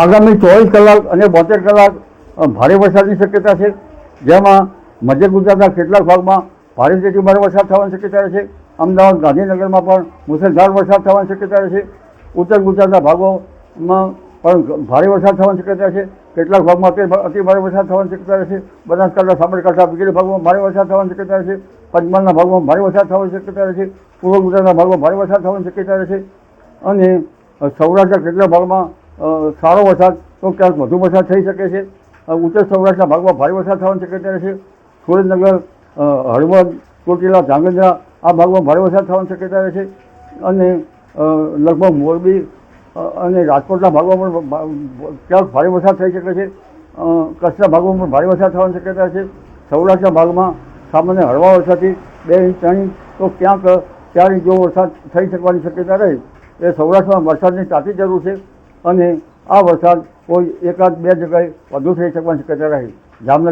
આગામી 24 કલાક અને 72 કલાક ભારે વરસાદની શક્યતા છે, જેમાં મધ્ય ગુજરાતના કેટલાક ભાગમાં ભારેથી ભારે વરસાદ થવાની શક્યતા છે. અમદાવાદ, ગાંધીનગરમાં પણ મુશળધાર વરસાદ થવાની શક્યતા છે. ઉત્તર ગુજરાતના ભાગોમાં પણ ભારે વરસાદ થવાની શક્યતા છે. કેટલાક ભાગમાં અતિ ભારે વરસાદ થવાની શક્યતા છે. બનાસકાંઠા, સાબરકાંઠા વગેરે ભાગોમાં ભારે વરસાદ થવાની શક્યતા છે. પંચમહાલના ભાગમાં ભારે વરસાદ થવાની શક્યતા છે. પૂર્વ ગુજરાતના ભાગમાં ભારે વરસાદ થવાની શક્યતા છે. અને સૌરાષ્ટ્રના કેટલાક ભાગમાં સારો વરસાદ તો ક્યાંક વધુ વરસાદ થઈ શકે છે. ઉત્તર સૌરાષ્ટ્રના ભાગમાં ભારે વરસાદ થવાની શક્યતા છે. સુરેન્દ્રનગર, હળવદ, ચોટીલા, ધ્રાંગધ્રા આ ભાગમાં ભારે વરસાદ થવાની શક્યતા છે. અને લગભગ મોરબી અને રાજકોટના ભાગમાં પણ ક્યાંક ભારે વરસાદ થઈ શકે છે. કચ્છના ભાગમાં પણ ભારે વરસાદ થવાની શક્યતા છે. સૌરાષ્ટ્રના ભાગમાં સામાન્ય હળવા વરસાદથી 2 ઇંચ 3 ઇંચ તો ક્યાંક 4 ઇંચ જેવો વરસાદ થઈ શકવાની શક્યતા રહે. એ સૌરાષ્ટ્રમાં વરસાદની તાતી જરૂર છે. અને આ વરસાદ કોઈ 1-2 જગ્યાએ વધુ થઈ શકવાની શક્યતા રહે. જામનગર